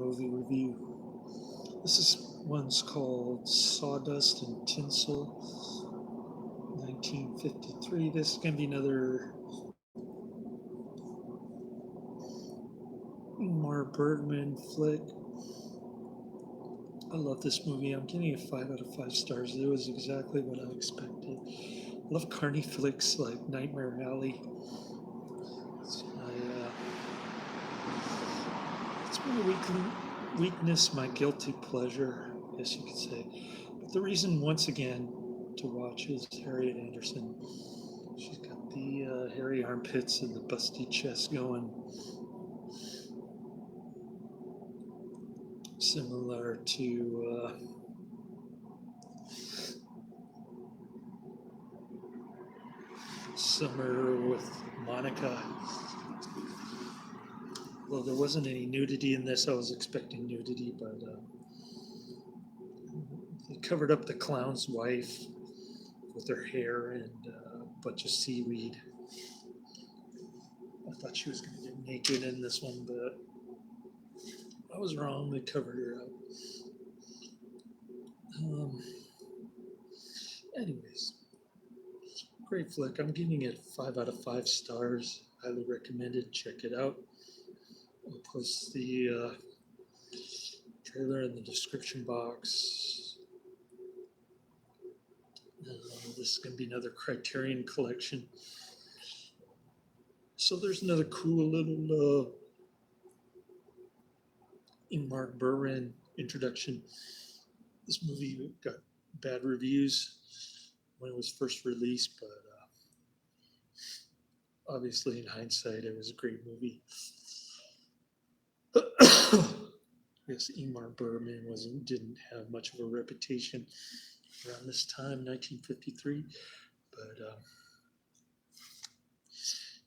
movie review. One's called Sawdust and Tinsel, 1953. This is going to be another Ingmar Bergman flick. I love this movie. I'm giving it 5 out of 5 stars. It was exactly what I expected. I love carny flicks like Nightmare Alley. It's my weakness, my guilty pleasure, I guess you could say. But the reason, once again, to watch is Harriet Andersson. She's got the hairy armpits and the busty chest going. Similar to Summer with Monica. Well, there wasn't any nudity in this. I was expecting nudity, but they covered up the clown's wife with her hair and a bunch of seaweed. I thought she was going to get naked in this one, but I was wrong. They covered her up. Anyways, great flick. I'm giving it 5 out of 5 stars. Highly recommended. Check it out. I'll post the trailer in the description box. This is going to be another Criterion collection. So there's another cool little Ingmar Bergman introduction. This movie got bad reviews when it was first released, but obviously in hindsight, it was a great movie. Yes, Ingmar Bergman didn't have much of a reputation around this time, 1953, but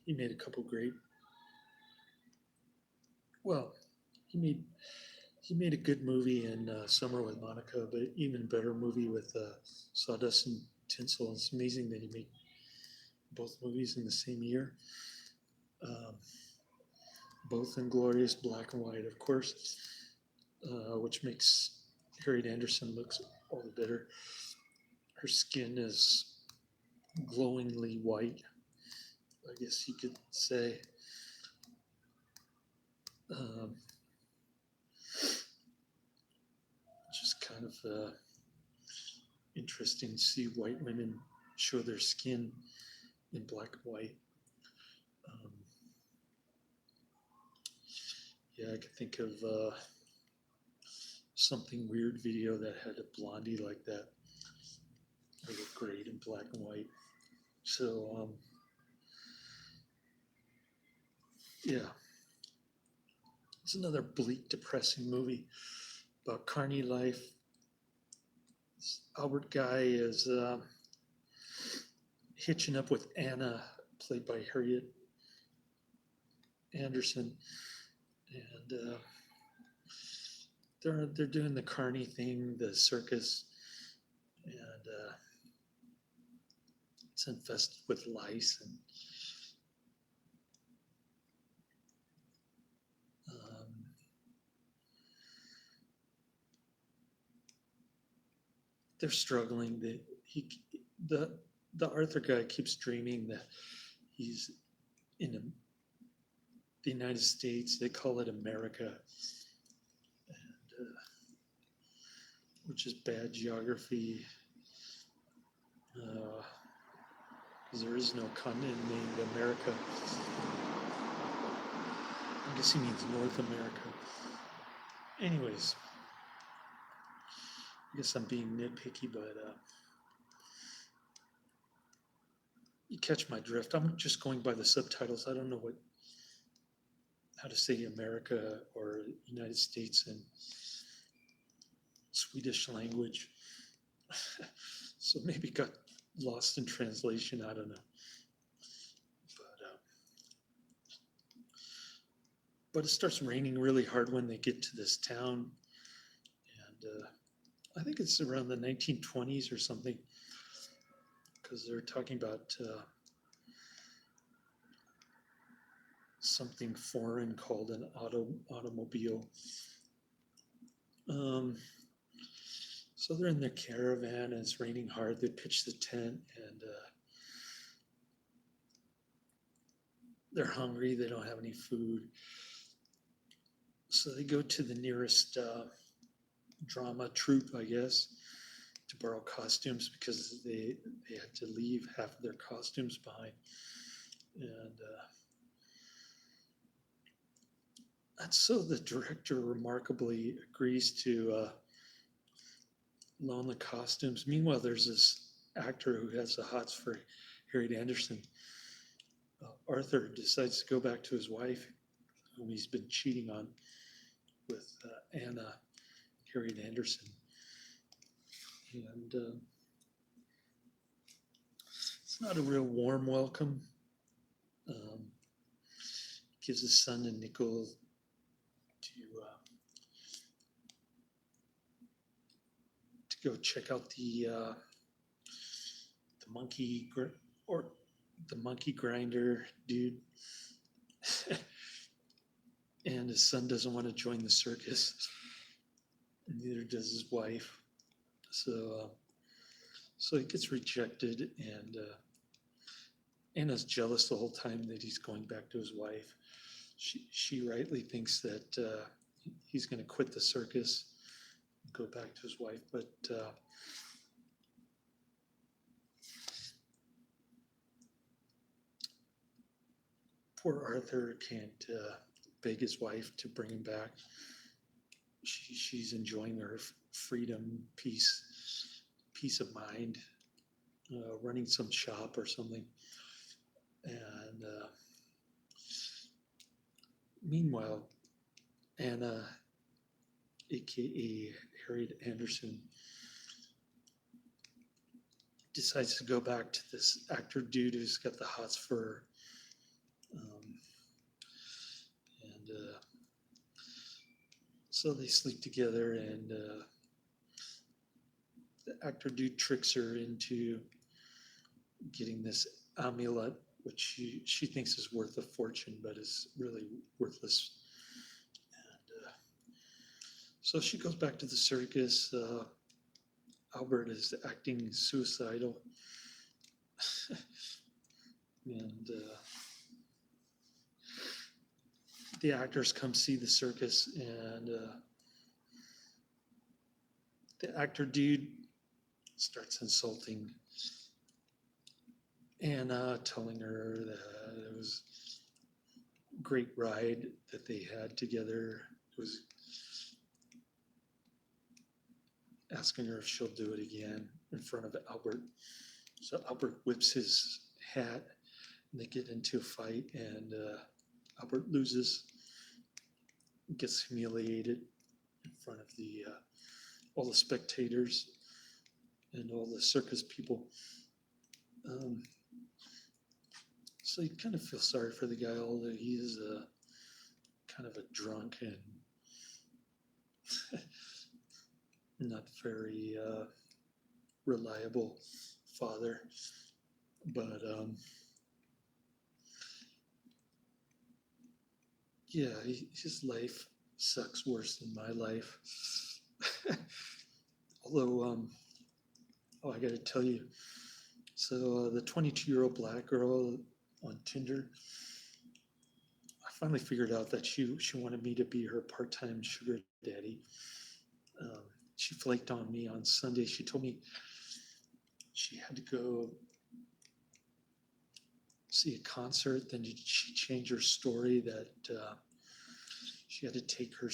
he made a couple great. Well, he made a good movie in Summer with Monica, but even better movie with Sawdust and Tinsel. It's amazing that he made both movies in the same year. Both in glorious black and white, of course, which makes Harriet Andersson look all the better. Her skin is glowingly white, I guess you could say. Just kind of interesting to see white women show their skin in black and white. Yeah, I could think of something weird video that had a blondie like that. It looked great in black and white. So, yeah. It's another bleak, depressing movie about carny life. This Albert guy is hitching up with Anna, played by Harriet Andersson, and they're doing the carny thing, the circus, and it's infested with lice and they're struggling. The Arthur guy keeps dreaming that he's in the United States. They call it America, and which is bad geography, because there is no continent named America. I guess he means North America. Anyways, I guess I'm being nitpicky, but you catch my drift. I'm just going by the subtitles. I don't know how to say America or United States in Swedish language. So maybe got lost in translation. I don't know. But it starts raining really hard when they get to this town. And I think it's around the 1920s or something, because they're talking about something foreign called an automobile. Um, so they're in their caravan and it's raining hard. They pitch the tent and they're hungry. They don't have any food. So they go to the nearest drama troupe, I guess, to borrow costumes because they had to leave half of their costumes behind. And so the director remarkably agrees to loan the costumes. Meanwhile, there's this actor who has the hots for Harriet Andersson. Arthur decides to go back to his wife, whom he's been cheating on with Anna, Harriet Andersson. And it's not a real warm welcome. Gives his son a nickel to go check out the monkey or the monkey grinder dude. And his son doesn't want to join the circus. Neither does his wife. So he gets rejected, and Anna's jealous the whole time that he's going back to his wife. She rightly thinks that he's going to quit the circus and go back to his wife, but poor Arthur can't beg his wife to bring him back. She's enjoying her freedom, peace of mind, running some shop or something. And meanwhile, Anna, aka Harriet Andersson, decides to go back to this actor dude who's got the hots for so they sleep together, and the actor dude tricks her into getting this amulet, which she thinks is worth a fortune, but is really worthless. And so she goes back to the circus. Albert is acting suicidal. And the actors come see the circus, and the actor dude starts insulting Anna, telling her that it was a great ride that they had together. It was asking her if she'll do it again in front of Albert. So Albert whips his hat, and they get into a fight, and Albert loses, gets humiliated in front of all the spectators and all the circus people. So you kind of feel sorry for the guy, although he is kind of a drunk and not very reliable father. But yeah, his life sucks worse than my life. Although, I got to tell you, so the 22-year-old black girl on Tinder, I finally figured out that she wanted me to be her part-time sugar daddy. She flaked on me on Sunday. She told me she had to go see a concert. Then she changed her story that she had to take her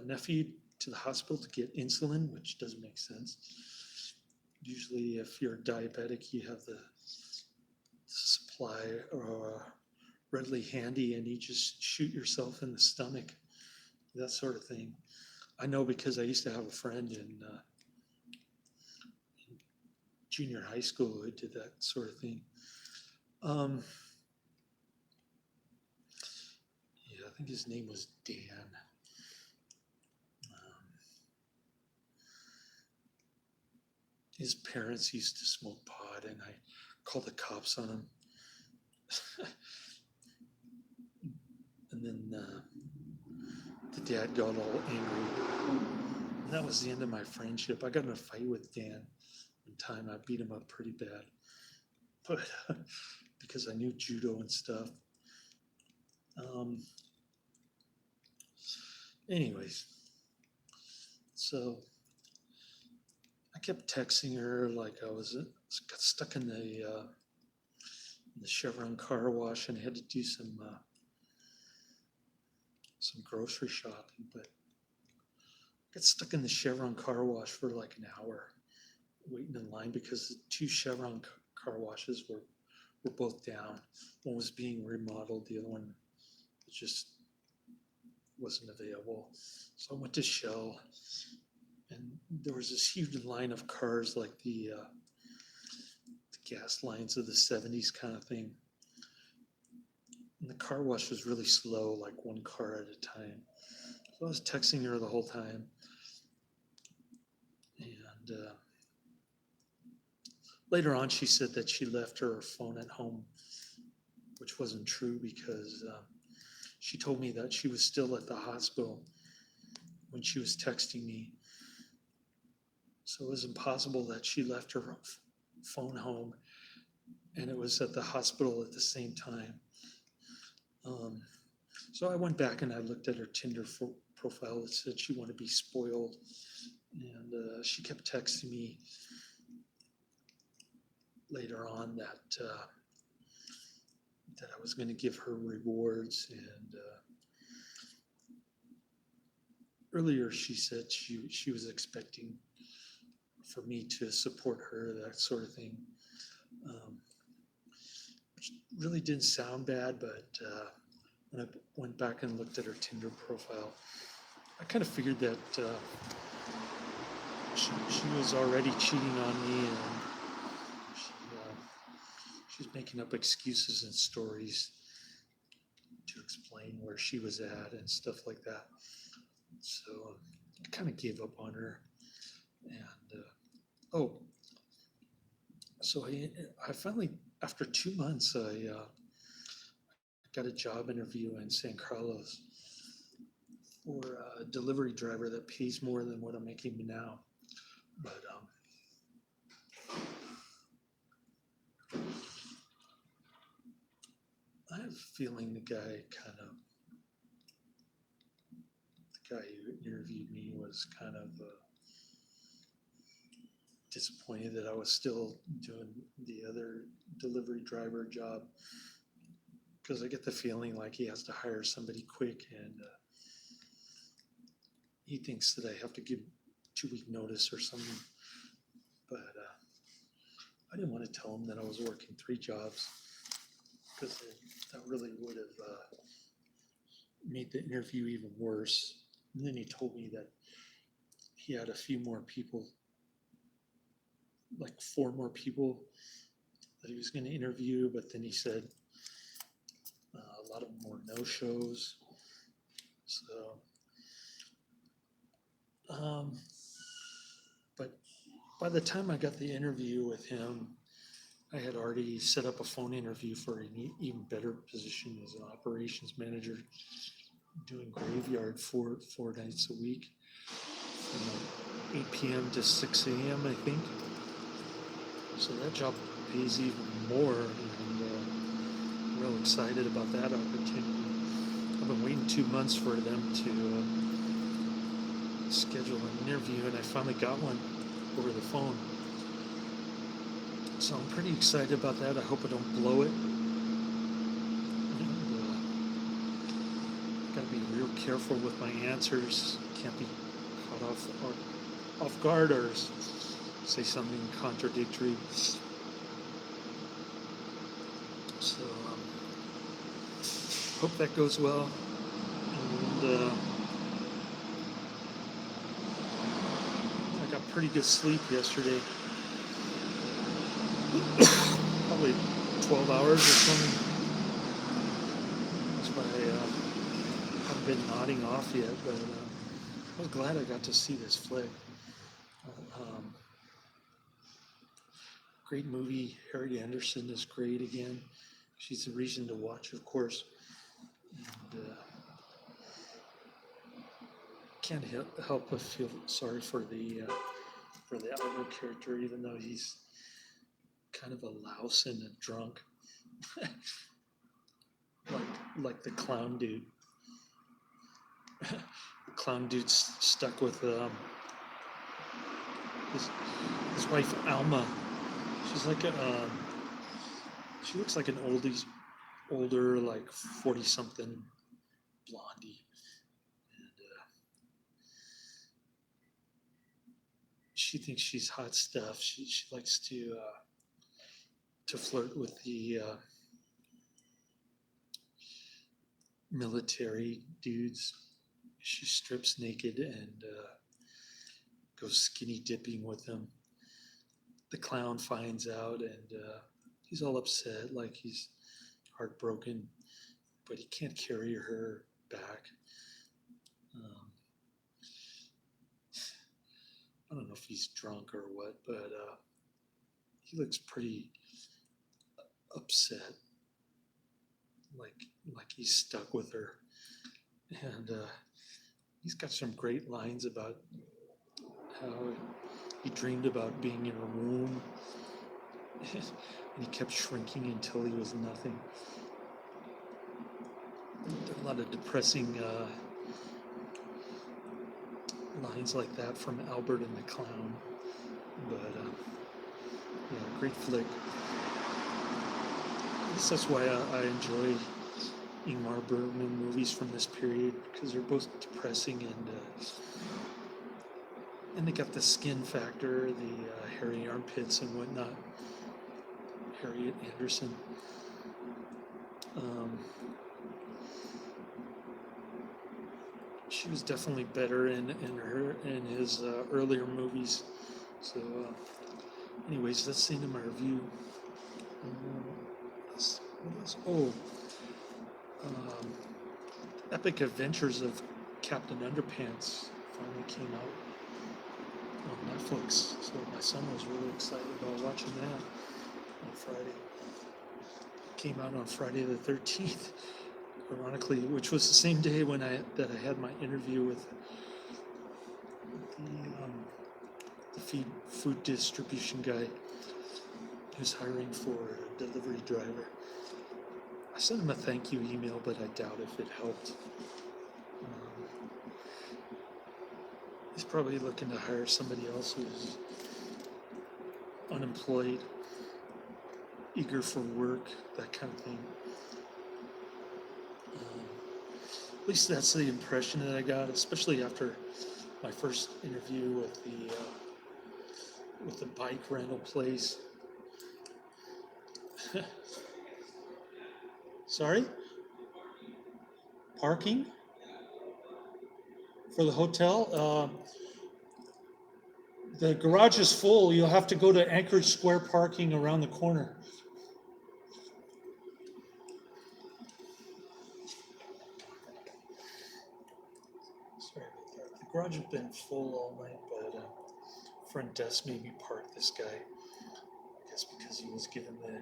nephew to the hospital to get insulin, which doesn't make sense. Usually, if you're diabetic, you have the supply readily handy, and you just shoot yourself in the stomach, that sort of thing. I know because I used to have a friend in junior high school who did that sort of thing. Yeah, I think his name was Dan. His parents used to smoke pot, and I called the cops on him. And then the dad got all angry. And that was the end of my friendship. I got in a fight with Dan one time. I beat him up pretty bad, but because I knew judo and stuff. Anyways, so I kept texting her like I got stuck in the Chevron car wash and had to do some grocery shopping, but I got stuck in the Chevron car wash for like an hour waiting in line because the two Chevron car washes were both down. One was being remodeled, the other one just wasn't available. So I went to Shell, and there was this huge line of cars, like the gas lines of the 70s kind of thing. And the car wash was really slow, like one car at a time. So I was texting her the whole time. And later on, she said that she left her phone at home, which wasn't true because she told me that she was still at the hospital when she was texting me. So it was impossible that she left her phone home and it was at the hospital at the same time. So I went back and I looked at her Tinder profile. It said she wanted to be spoiled. And she kept texting me later on that I was going to give her rewards. And earlier she said she was expecting for me to support her, that sort of thing. Which really didn't sound bad, but when I went back and looked at her Tinder profile, I kind of figured that she was already cheating on me, and she's making up excuses and stories to explain where she was at and stuff like that. So I kind of gave up on her. And so I finally, after 2 months, I got a job interview in San Carlos for a delivery driver that pays more than what I'm making now. But I have a feeling the guy who interviewed me was kind of disappointed that I was still doing the other delivery driver job, because I get the feeling like he has to hire somebody quick, and he thinks that I have to give 2-week notice or something. But I didn't want to tell him that I was working 3 jobs, because that really would have made the interview even worse. And then he told me that he had a few more people, like 4 more people that he was going to interview, but then he said a lot of them were no-shows. So, but by the time I got the interview with him, I had already set up a phone interview for an even better position as an operations manager, doing graveyard 4 nights a week, from 8 p.m. to 6 a.m., I think. So that job pays even more, and I'm real excited about that opportunity. I've been waiting 2 months for them to schedule an interview, and I finally got one over the phone. So I'm pretty excited about that. I hope I don't blow it. Got to be real careful with my answers. Can't be caught off guard or say something contradictory. So hope that goes well. And I got pretty good sleep yesterday. Probably 12 hours or something. That's why I haven't been nodding off yet, but I was glad I got to see this flick. Great movie. Harriet Andersson is great again. She's a reason to watch, of course. And can't help but feel sorry for the Albert character, even though he's kind of a louse and a drunk, like the clown dude. The clown dude's stuck with his wife Alma. She's like she looks like an older, like 40-something blondie, and she thinks she's hot stuff. She likes to flirt with the military dudes. She strips naked and goes skinny dipping with them. The clown finds out and he's all upset, like he's heartbroken, but he can't carry her back. I don't know if he's drunk or what, but he looks pretty upset, like he's stuck with her. And he's got some great lines about how he dreamed about being in a room and he kept shrinking until he was nothing. There are a lot of depressing lines like that from Albert and the Clown, but yeah, great flick. I guess that's why I enjoy Ingmar Bergman movies from this period, because they're both depressing and they got the skin factor, the hairy armpits and whatnot. Harriet Andersson. She was definitely better in his earlier movies. So, anyways, that's the end of my review. What else? Oh, Epic Adventures of Captain Underpants finally came out on Netflix. So my son was really excited about watching that on Friday. Came out on Friday the 13th, ironically, which was the same day when I had my interview with the food distribution guy who's hiring for a delivery driver. I sent him a thank you email, but I doubt if it helped. He's probably looking to hire somebody else who's unemployed, eager for work, that kind of thing. At least that's the impression that I got, especially after my first interview with the bike rental place. Sorry? Parking? For the hotel? The garage is full. You'll have to go to Anchorage Square parking around the corner. Sorry about that. The garage has been full all night, but front desk made me park this guy. I guess because he was given the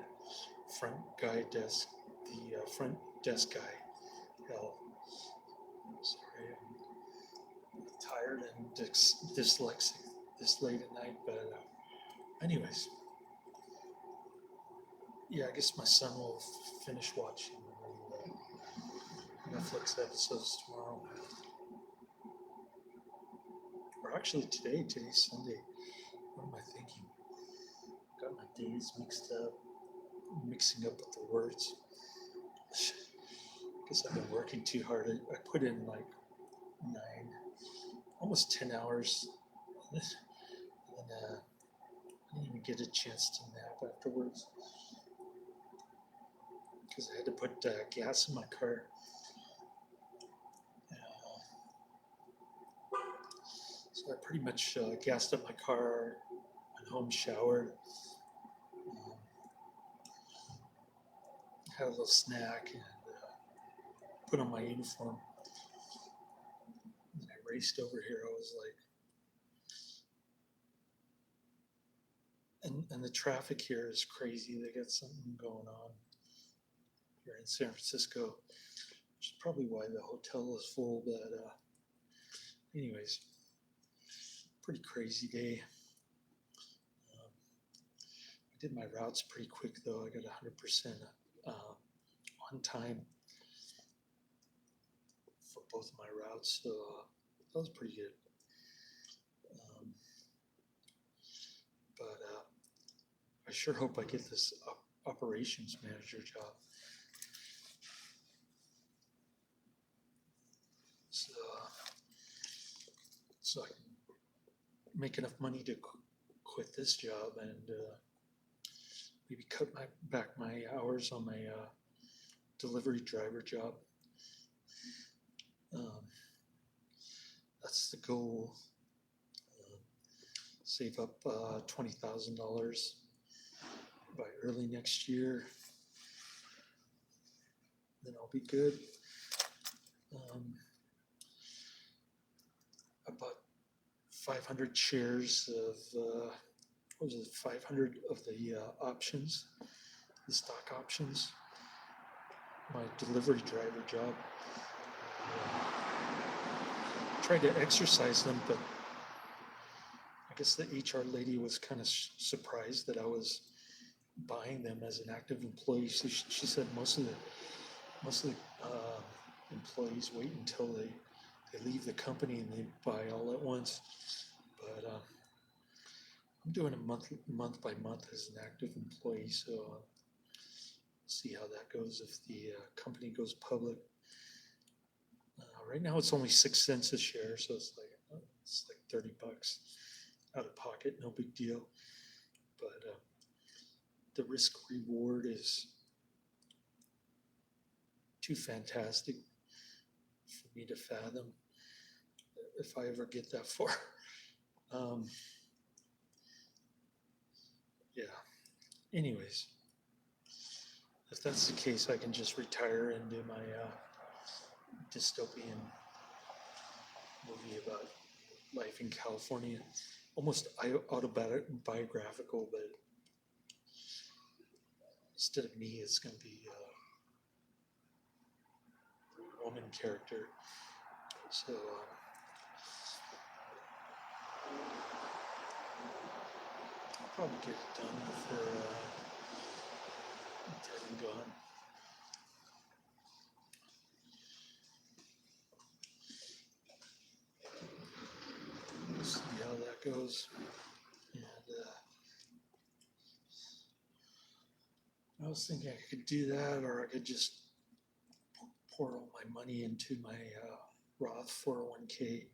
front desk guy hell. Sorry, I'm tired and dyslexic this late at night, but anyways, yeah, I guess my son will finish watching the Netflix episodes tomorrow. Or actually today's Sunday. What am I thinking? Got my days mixing up with the words. Because I've been working too hard. I put in like 9, almost 10 hours, and I didn't even get a chance to nap afterwards because I had to put gas in my car. So I pretty much gassed up my car, went home, showered, had a little snack, and put on my uniform. And I raced over here. I was like, and the traffic here is crazy. They got something going on here in San Francisco, which is probably why the hotel is full. But anyways, pretty crazy day. I did my routes pretty quick though. I got 100% on time for both of my routes, so that was pretty good. But I sure hope I get this operations manager job. So I can make enough money to quit this job and maybe cut back my hours on my delivery driver job. That's the goal. Save up $20,000 by early next year. Then I'll be good. About 500 shares of, 500 of the options, the stock options, my delivery driver job. Tried to exercise them, but I guess the HR lady was kind of surprised that I was buying them as an active employee. So she said most of the employees wait until they leave the company and they buy all at once. But I'm doing a month by month as an active employee, so see how that goes if the company goes public. Right now it's only 6 cents a share, so it's like $30 out of pocket, no big deal. But the risk reward is too fantastic for me to fathom if I ever get that far. Yeah. Anyways, if that's the case, I can just retire and do my dystopian movie about life in California. Almost autobiographical, but instead of me, it's going to be a woman character. So I'll probably get it done before I'm gone. We'll see how that goes. And I was thinking I could do that, or I could just pour all my money into my Roth 401k,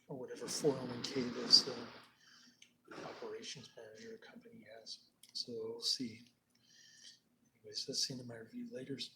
or whatever 401k this operations manager company has. So we'll see. Anyways, that's the end of my review. Laters.